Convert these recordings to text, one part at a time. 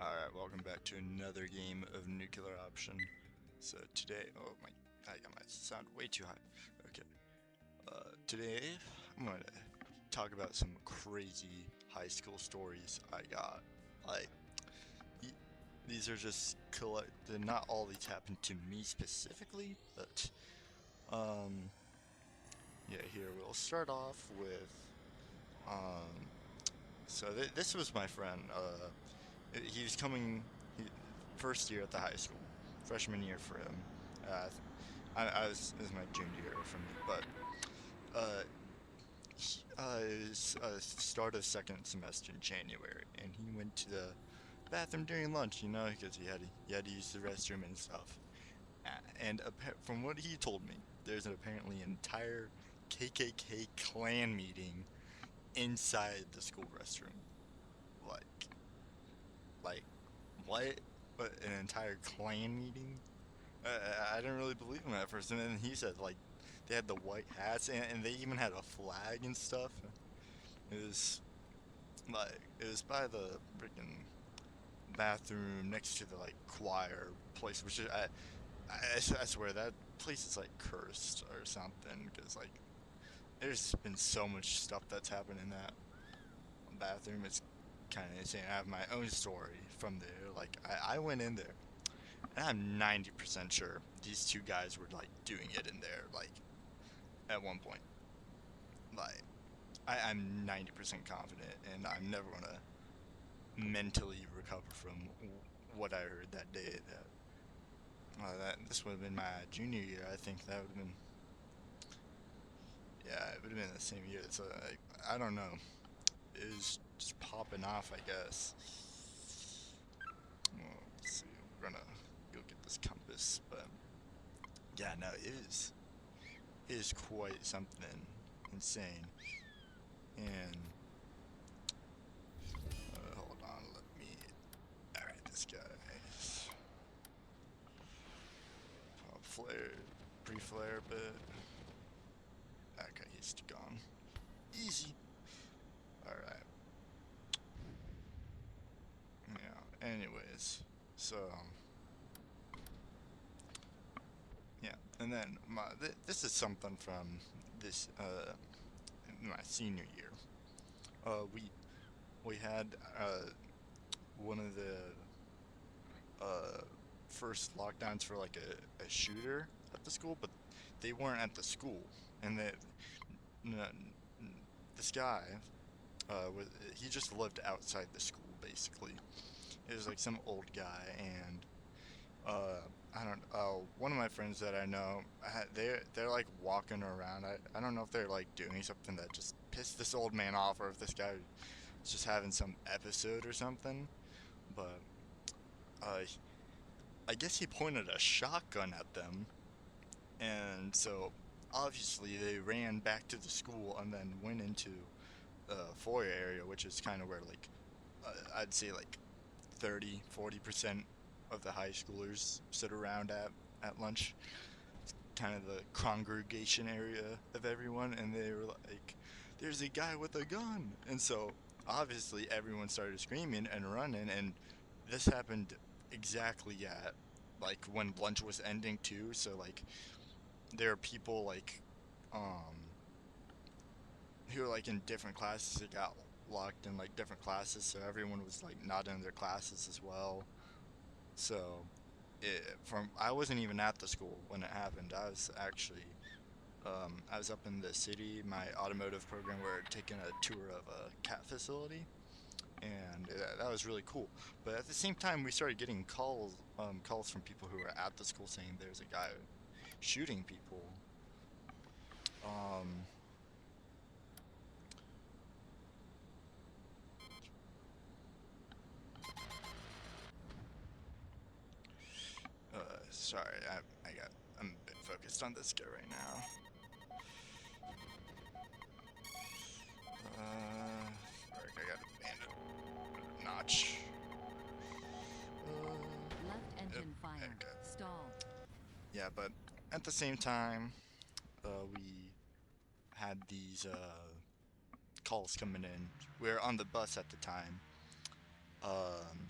Alright, welcome back to another game of Nuclear Option. So today, oh my, I got my sound way too high. Okay, today I'm gonna talk about some crazy high school stories I got. Like, these are just collected, not all these happened to me specifically, but, um, yeah, here we'll start off with, um, so this was my friend, he was coming first year at the high school, freshman year for him. Uh, I was this is my junior year for me, but it was start of second semester in January, and he went to the bathroom during lunch, because he had to use the restroom and stuff. And from what he told me, there's apparently an entire KKK clan meeting inside the school restroom. Like, like what? But an entire clan meeting? I didn't really believe him at first, and then he said like they had the white hats and they even had a flag and stuff. It was it was by the freaking bathroom next to the like choir place, which is I swear that place is like cursed or something because like there's been so much stuff that's happened in that bathroom. It's kind of insane. I have my own story from there. Like I went in there and I'm 90% sure these two guys were like doing it in there, like at one point. Like I'm 90% confident, and I'm never gonna mentally recover from what I heard that day. That this would have been my junior year. I think that would have been, yeah, it would have been the same year. So like, I don't know. It was just popping off, I guess. Well, let's see. We're gonna go get this compass, but yeah, no, it is quite something insane. And hold on, let me. All right, this guy. Pop flare, pre-flare a bit. Okay, he's gone. Easy. All right. Yeah. Anyways, so yeah, and then this is something from this my senior year. We had one of the uh first lockdowns for like a shooter at the school, but they weren't at the school, and n- this guy he just lived outside the school basically. It was like some old guy, and I don't one of my friends that I know, they're like walking around. I don't know if they're like doing something that just pissed this old man off, or if this guy was just having some episode or something. But uh, I guess he pointed a shotgun at them, and so obviously they ran back to the school and then went into foyer area, which is kind of where like I'd say like 30-40% of the high schoolers sit around at lunch. It's kind of the congregation area of everyone, and they were like, "There's a guy with a gun," and so obviously everyone started screaming and running, and this happened exactly at like when lunch was ending too. So like there are people like um who were like in different classes that got locked in like different classes, so everyone was like not in their classes as well. So from I wasn't even at the school when it happened. I was actually I was up in the city. My automotive program, we were taking a tour of a cat facility, and that was really cool. But at the same time, we started getting calls from people who were at the school saying there's a guy shooting people. Um, Sorry, I'm a bit focused on this guy right now. Frick, I got a bandit notch. Left Yep, engine fire. okay. Stalled. Yeah, but at the same time, we had these calls coming in. We were on the bus at the time. Um,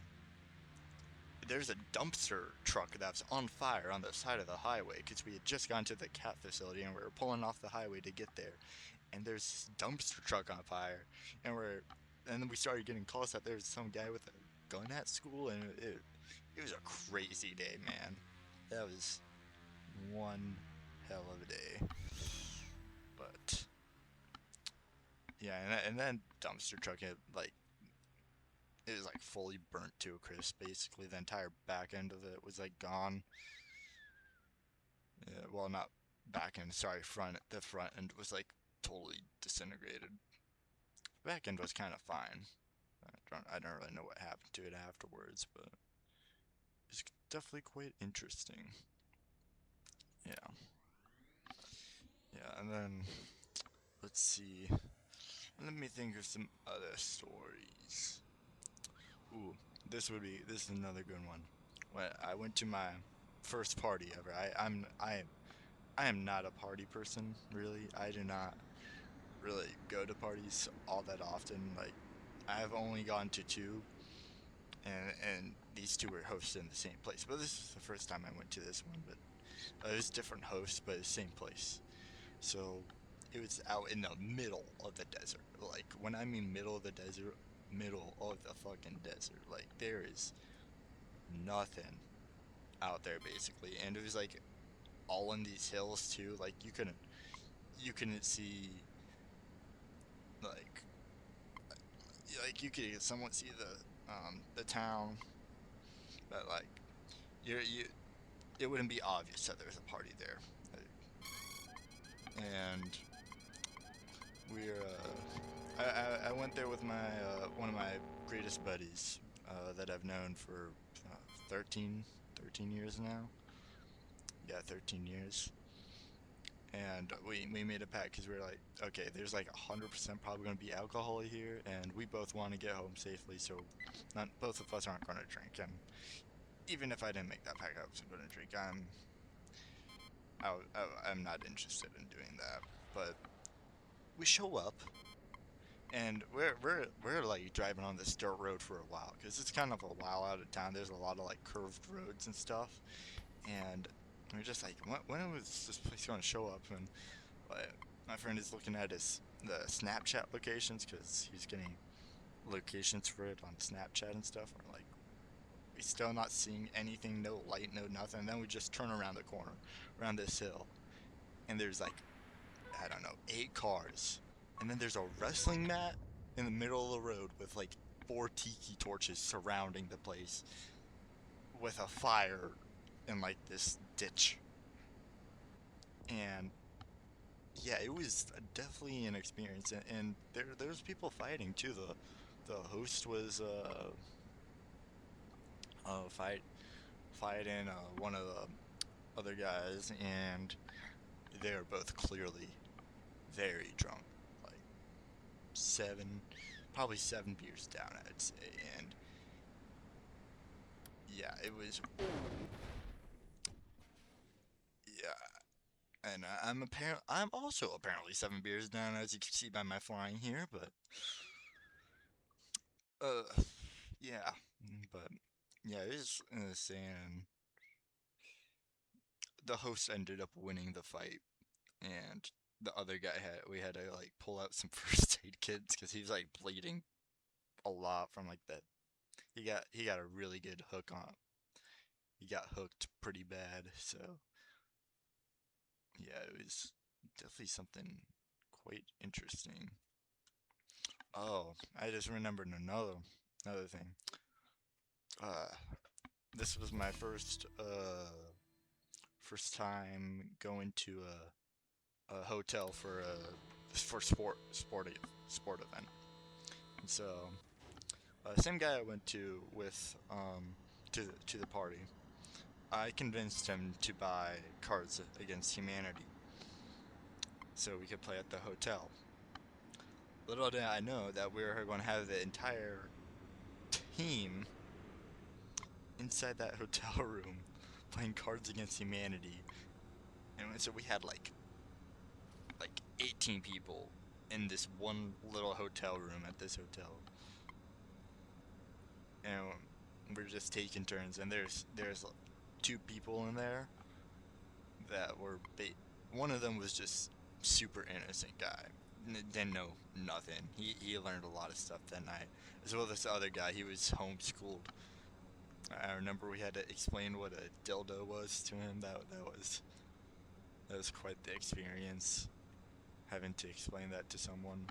there's a dumpster truck that's on fire on the side of the highway because we had just gone to the cat facility and we were pulling off the highway to get there, and there's this dumpster truck on fire, and then we started getting calls that there was some guy with a gun at school, and it was a crazy day, man. That was one hell of a day. But yeah, and then dumpster truck, it was like fully burnt to a crisp. Basically, the entire back end of it was like gone. Yeah, well, not back end. Sorry, front. The front end was like totally disintegrated. Back end was kind of fine. I don't really know what happened to it afterwards, but it's definitely quite interesting. Yeah, yeah, and then let's see. Let me think of some other stories. Ooh, this is another good one. When I went to my first party ever, I am not a party person, really. I do not really go to parties all that often. Like, I've only gone to two, and these two were hosted in the same place. But this is the first time I went to this one. But it was different hosts, but the same place. So it was out in the middle of the desert. Like, when I mean middle of the desert, middle of the fucking desert. Like, there is nothing out there basically, and it was like all in these hills too. Like, you couldn't see, like you could somewhat see the town, but like you it wouldn't be obvious that there's a party there. Like, and we're I went there with my one of my greatest buddies that I've known for uh, 13 13 years now. Yeah, 13 years. And we made a pact because we were like, okay, there's like 100% probably going to be alcohol here, and we both want to get home safely, so not both of us aren't going to drink. And even if I didn't make that pact, I wasn't going to drink. I'm not interested in doing that. But we show up, and we're like driving on this dirt road for a while because it's kind of a while out of town. There's a lot of like curved roads and stuff, and we're just like, when was this place going to show up? And my friend is looking at the Snapchat locations because he's getting locations for it on Snapchat and stuff. We're like, we still not seeing anything, no light, no nothing. And then we just turn around the corner, around this hill, and there's like, I don't know, 8 cars, and then there's a wrestling mat in the middle of the road with like 4 tiki torches surrounding the place, with a fire in like this ditch. And yeah, it was definitely an experience, and there's people fighting too. The host was fighting one of the other guys, and they were both clearly very drunk, like seven, probably 7 beers down, I'd say. And yeah, it was. Yeah, and I'm also apparently 7 beers down, as you can see by my flying here, but uh yeah, but yeah, it was insane. The host ended up winning the fight, and the other guy we had to like pull out some first aid kits because he was like bleeding a lot from like that. He got a really good hook on. He got hooked pretty bad, so yeah, it was definitely something quite interesting. Oh, I just remembered another thing. Uh, this was my first time going to a hotel for sport event. And so, same guy I went to with to the party. I convinced him to buy Cards Against Humanity so we could play at the hotel. Little did I know that we were going to have the entire team inside that hotel room playing Cards Against Humanity, and so we had like 18 people in this one little hotel room at this hotel. And we're just taking turns, and there's two people in there that were one of them was just super innocent guy. Didn't know nothing. He learned a lot of stuff that night. As well as this other guy, he was homeschooled. I remember we had to explain what a dildo was to him. That was quite the experience, having to explain that to someone.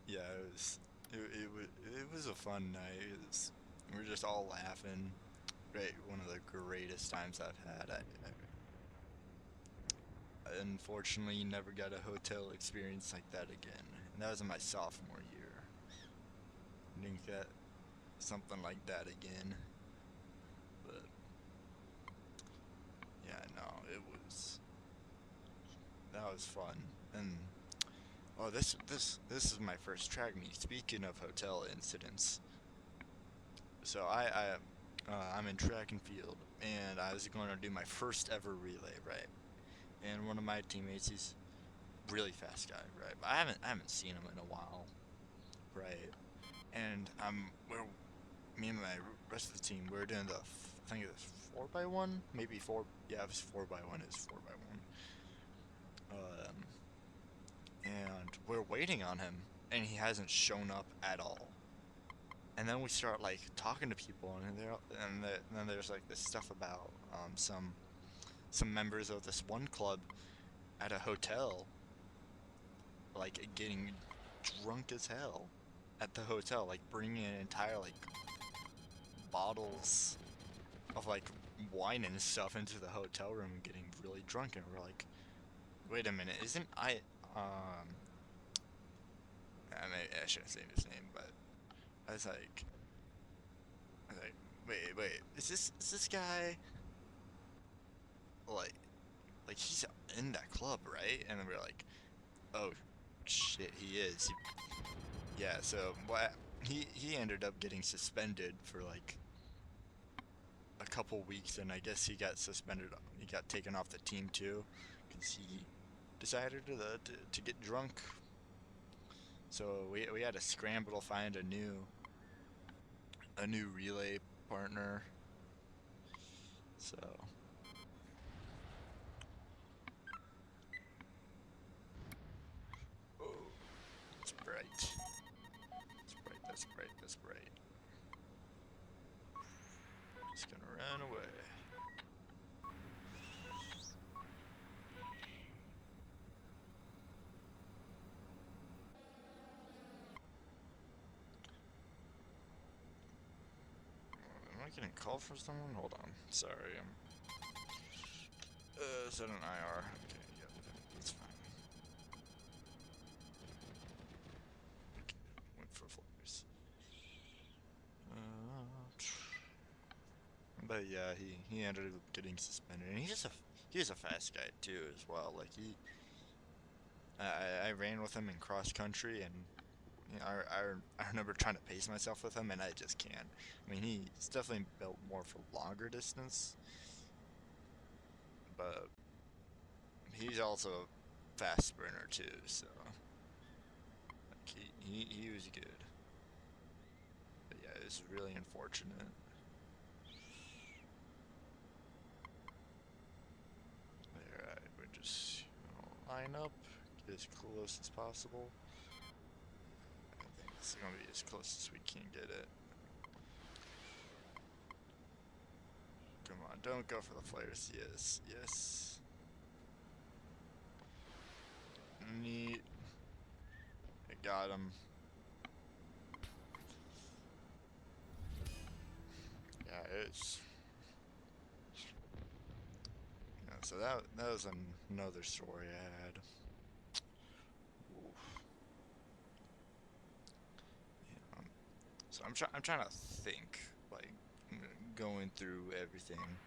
Yeah, it was a fun night. We were just all laughing. Great, one of the greatest times I've had. I unfortunately never got a hotel experience like that again, and that was in my sophomore year. Didn't get something like that again, but yeah, no, that was fun. And oh, this is my first track meet. Speaking of hotel incidents, so I'm in track and field, and I was going to do my first ever relay, right? And one of my teammates, he's really fast guy, right? But I haven't seen him in a while, right? And we're me and my rest of the team, we're doing I think it was 4x1, maybe four. Yeah, it was 4x1. It's 4x1. Um, and we're waiting on him, and he hasn't shown up at all. And then we start like talking to people, and then there's like this stuff about some members of this one club at a hotel, like getting drunk as hell at the hotel, like bringing an entire like bottles of like wine and stuff into the hotel room and getting really drunk. And we're like, wait a minute, isn't I shouldn't say his name, but I was like, wait, is this guy like he's in that club, right? And then we're like, oh shit, he is. Yeah, so what he ended up getting suspended for like a couple weeks, and I guess he got suspended. He got taken off the team too, because he decided to get drunk. So we had to scramble to find a new relay partner. So oh, it's bright. It's bright. That's bright. That's bright. Just gonna run away. Am I getting called for someone? Hold on. Sorry, I'm set an IR. Okay, yep, that's fine. Okay, went for flyers. But yeah, he ended up getting suspended, and he's a fast guy too as well. Like I ran with him in cross country, and you know, I remember trying to pace myself with him, and I just can't. I mean, he's definitely built more for longer distance, but he's also a fast sprinter too. So like he was good. But yeah, it was really unfortunate. Alright, we're just line up, get as close as possible. I think this is gonna be as close as we can get it. Come on, don't go for the flares. Yes, yes. Neat. I got him. Yeah, it's. Yeah, so that was another story I had. Oof. Yeah, so I'm trying to think, like going through everything.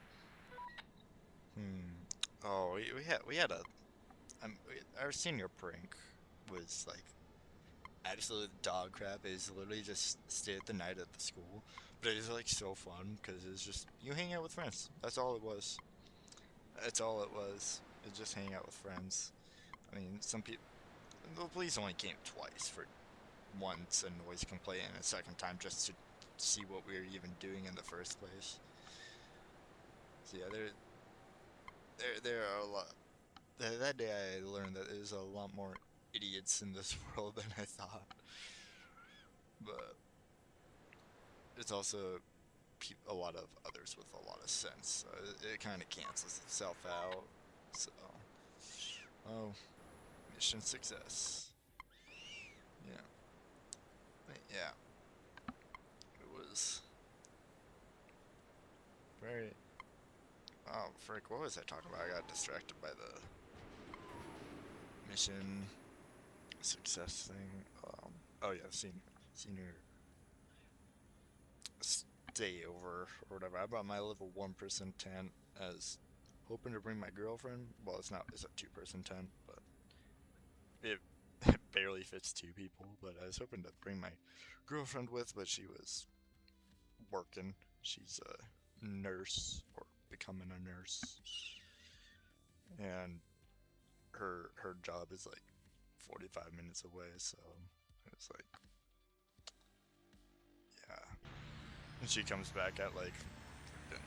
Hmm. Oh, we had our senior prank was like absolute dog crap. Is literally just stay at the night at the school, but it is like so fun because it's just you hang out with friends. That's all it was. That's all it was. It's just hang out with friends. I mean, some people. The police only came twice for once a noise complaint and a second time just to see what we were even doing in the first place. So yeah, there are a lot. That day I learned that there's a lot more idiots in this world than I thought. But it's also a lot of others with a lot of sense. So it kind of cancels itself out. So, oh, mission success. Yeah, yeah. It was very. Oh, frick! What was I talking about? I got distracted by the mission success thing. Oh yeah, senior stay over or whatever. I brought my level 1-person tent as hoping to bring my girlfriend. Well, it's not. It's a 2-person tent, but it it barely fits 2 people. But I was hoping to bring my girlfriend with, but she was working. She's a nurse or becoming a nurse, and her job is like 45 minutes away. So it's like, yeah. And she comes back at like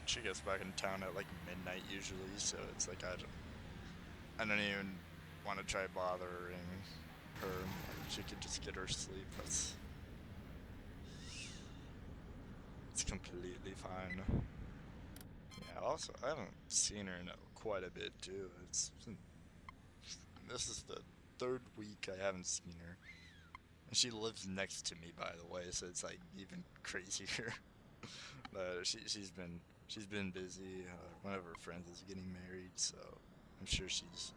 she gets back in town at like midnight usually. So it's like I don't even want to try bothering her. Like, she could just get her sleep. It's completely fine. Yeah. Also, I haven't seen her in quite a bit too. This is the 3rd week I haven't seen her, and she lives next to me, by the way. So it's like even crazier. But she's been busy. One of her friends is getting married, so I'm sure she's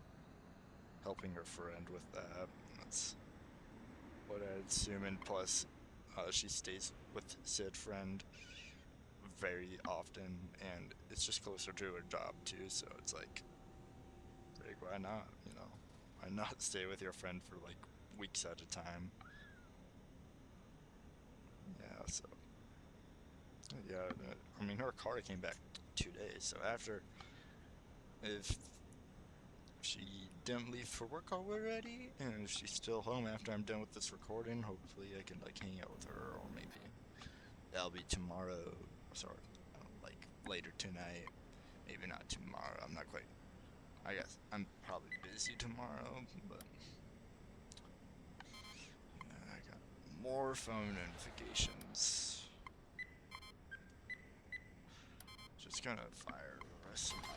helping her friend with that. That's what I'd assume. And plus, she stays with said friend very often, and it's just closer to her job too. So it's like, why not? Why not stay with your friend for like weeks at a time? Yeah. So yeah, I mean, her car came back 2 days. So after, if she didn't leave for work already, and if she's still home after I'm done with this recording, hopefully I can like hang out with her, or maybe that'll be tomorrow. Sorry, like later tonight. Maybe not tomorrow. I'm not quite. I guess I'm probably busy tomorrow, but yeah, I got more phone notifications. Just gonna fire the rest of my.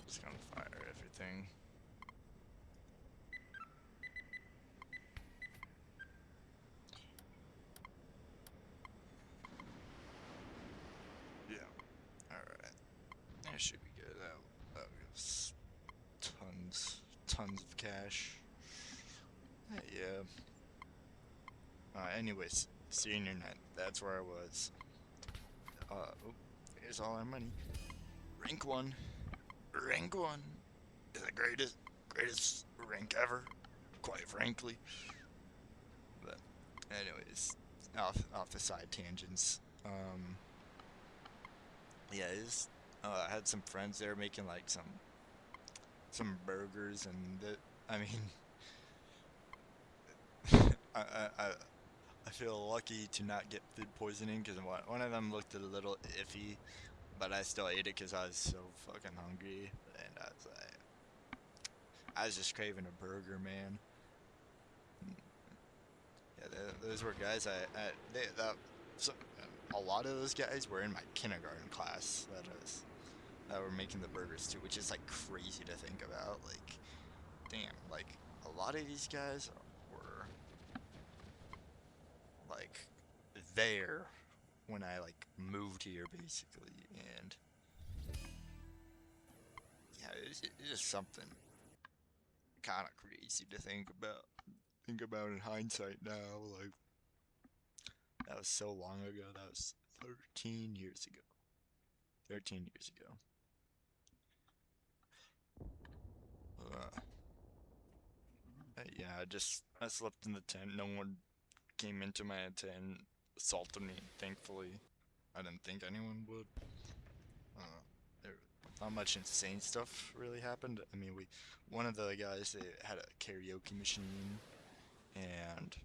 Just gonna fire everything. Yeah. All right. That should be good. That gives tons of cash. Yeah. Anyways, senior night. That's where I was. Oh, here's all our money. Rank one. Rank one is the greatest rank ever. Quite frankly. But, anyways, off the side tangents. Yeah, I had some friends there making like some burgers, and I mean, I, I I I feel lucky to not get food poisoning because one of them looked a little iffy, but I still ate it because I was so fucking hungry, and I was just craving a burger, man. Yeah, those were guys so, a lot of those guys were in my kindergarten class that were making the burgers too, which is like crazy to think about. Like, damn, like a lot of these guys were like there when I like moved here basically, and yeah, it's just something kind of crazy to think about in hindsight now. Like, that was so long ago. That was 13 years ago. 13 years ago. Uh, yeah, I slept in the tent. No one came into my tent, assaulted me. Thankfully, I didn't think anyone would. Uh, there, not much insane stuff really happened. I mean, one of the guys, they had a karaoke machine, and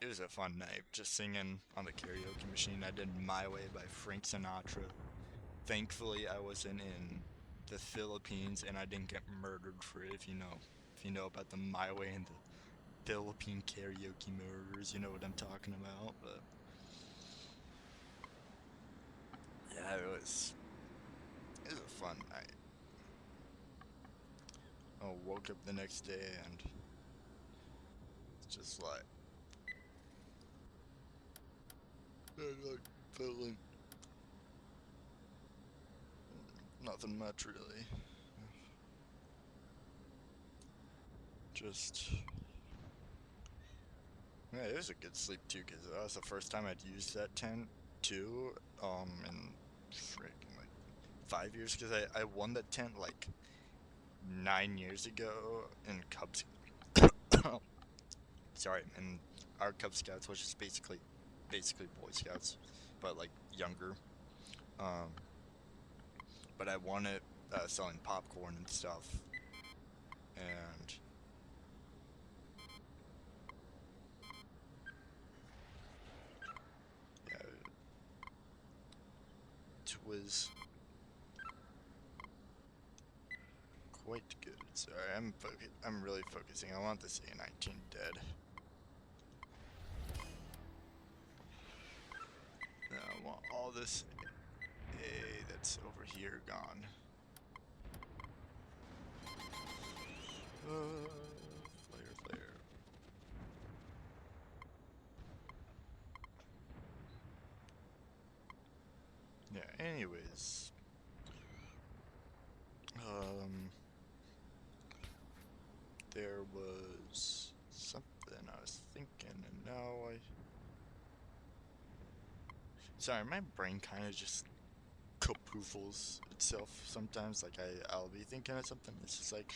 it was a fun night just singing on the karaoke machine. I did My Way by Frank Sinatra. Thankfully, I wasn't in the Philippines and I didn't get murdered for it. If you know about the My Way and the Philippine karaoke murders, you know what I'm talking about. But yeah, it was a fun night. I woke up the next day and it's just like felt like nothing much really. Just yeah, it was a good sleep too, cause that was the first time I'd used that tent too. In freaking like 5 years, cause I won that tent like 9 years ago in Cubs. Sorry, in our Cub Scouts, which is basically Boy Scouts, but like younger. Um, but I won it selling popcorn and stuff, and yeah, it was quite good. Sorry, I'm really focusing. I want this A19 dead. I want all this A that's over here gone. Flare. Yeah. Anyways, um, there was something I was thinking, and now I. Sorry, my brain kind of just kapoofles itself sometimes. Like I'll be thinking of something, it's just like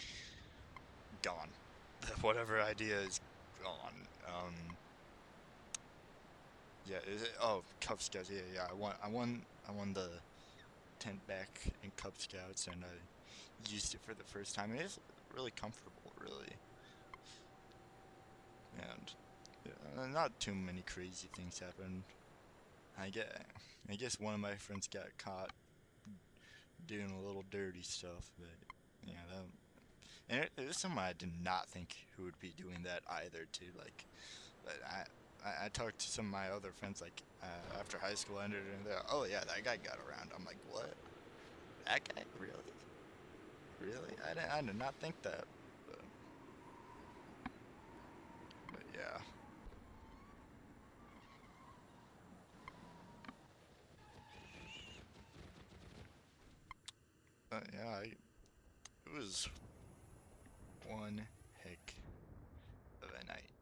gone. Whatever idea is gone. Yeah. Oh, Cub Scouts. Yeah. I won the tent back in Cub Scouts, and I used it for the first time. It is really comfortable, really, and yeah, not too many crazy things happened. I get, I guess one of my friends got caught doing a little dirty stuff, but yeah, and it was someone I did not think who would be doing that either, too. Like, but I talked to some of my other friends, like, after high school ended, and they're, oh yeah, that guy got around. I'm like, what? That guy? Really? Really? I did not think that. But, but yeah. Yeah, it was one heck of a night.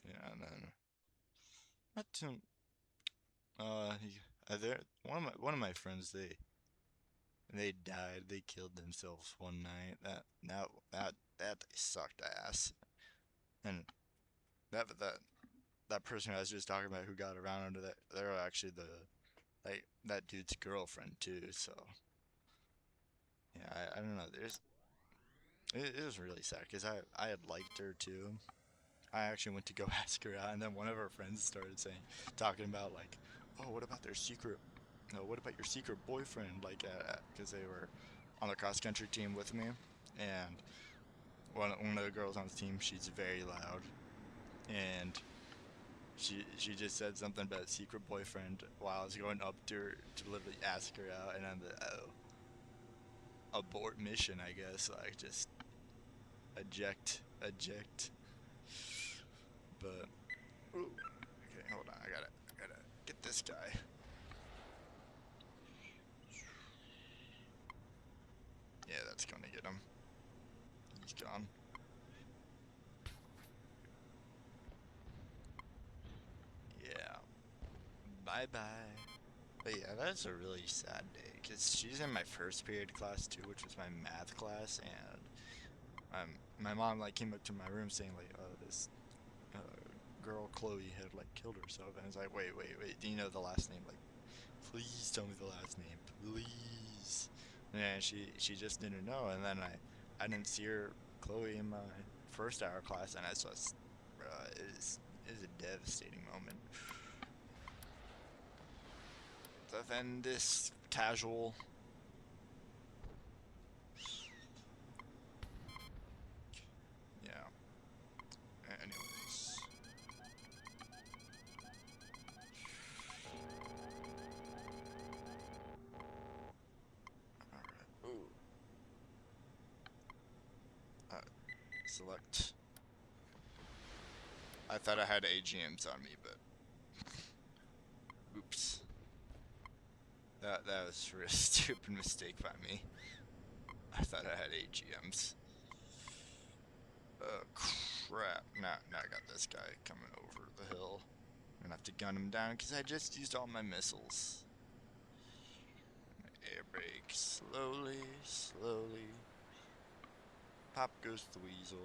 Yeah, and then not too. There one of my friends, they died. They killed themselves one night. That they sucked ass. And that person I was just talking about who got around under that, they're actually like that dude's girlfriend too. So yeah, I don't know. It was really sad because I had liked her too. I actually went to go ask her out, and then one of her friends started talking about like, oh, what about their secret? No, what about your secret boyfriend? Like, because they were on the cross country team with me, and one of the girls on the team, she's very loud, and she just said something about secret boyfriend while I was going up to her to literally ask her out, and I'm like, oh, abort mission, I guess. Like, just eject. But ooh, okay, hold on, I gotta get this guy. Yeah, that's gonna get him. He's gone. Yeah, bye bye. But yeah, that's a really sad day because she's in my first period class too, which was my math class, and my mom like came up to my room saying like, "Oh, this uh, girl Chloe had like killed herself," and I was like, "Wait, do you know the last name? Like, please tell me the last name, please." And she just didn't know, and then I didn't see her Chloe in my first hour class, and I was just, bro, is a devastating moment. Then this casual. Yeah. Anyways. Alright. Ooh. Select. I thought I had AGMs on me, but oops. That was a really stupid mistake by me. I thought I had AGMs. Crap. Now I got this guy coming over the hill. I'm gonna have to gun him down because I just used all my missiles. Air brake. Slowly, slowly. Pop goes the weasel.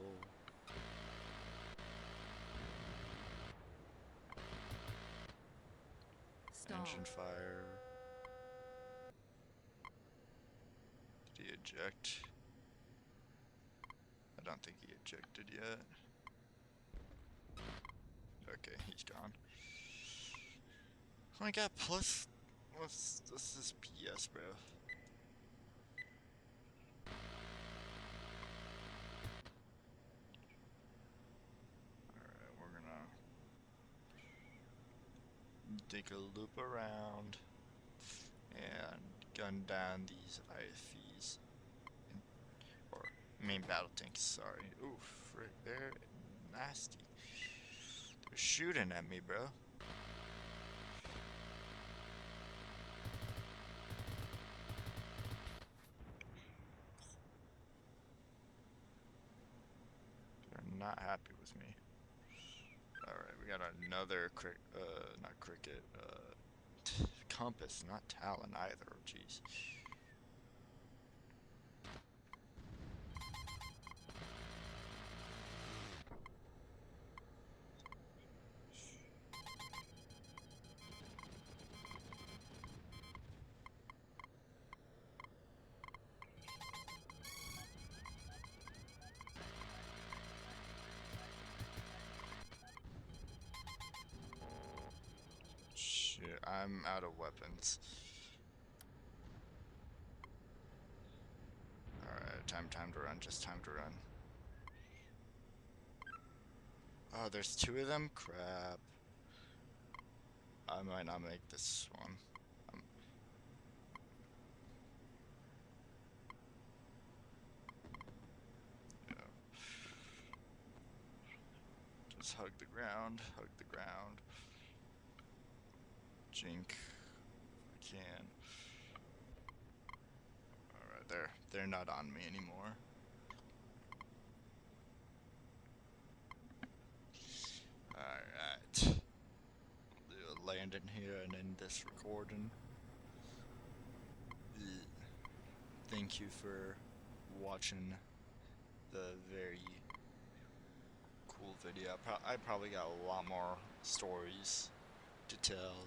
Stall. Engine fire. Did he eject? I don't think he ejected yet. Okay, he's gone. Oh my god, plus... What's this is PS, bro? Alright, we're gonna... take a loop around. And gun down these IFVs. Or main battle tanks, sorry. Ooh, frick, they're nasty. They're shooting at me, bro. They're not happy with me. Alright, we got another not cricket, compass, not talon either, jeez. Shit, I'm out of weapons. Alright, time to run, just time to run. Oh, there's two of them? Crap. I might not make this one. Yeah. Just hug the ground, hug the ground. Jink, if I can. Alright, they're not on me anymore. Alright. We'll land in here and end this recording. Thank you for watching the very cool video. I probably got a lot more stories to tell,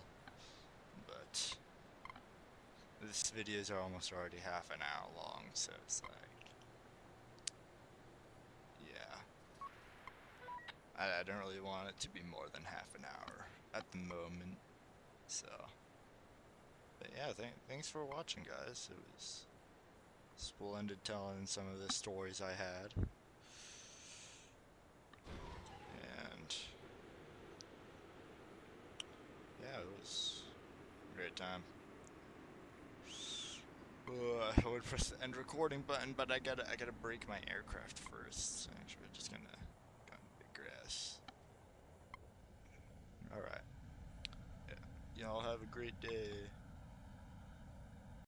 but this videos are almost already half an hour long, so it's like, yeah. I don't really want it to be more than half an hour at the moment, so. But yeah, thanks for watching, guys. It was splendid telling some of the stories I had. And yeah, it was a great time. I would press the end recording button, but I gotta break my aircraft first. Actually, we're just gonna go in the grass. Alright. Yeah. Y'all have a great day.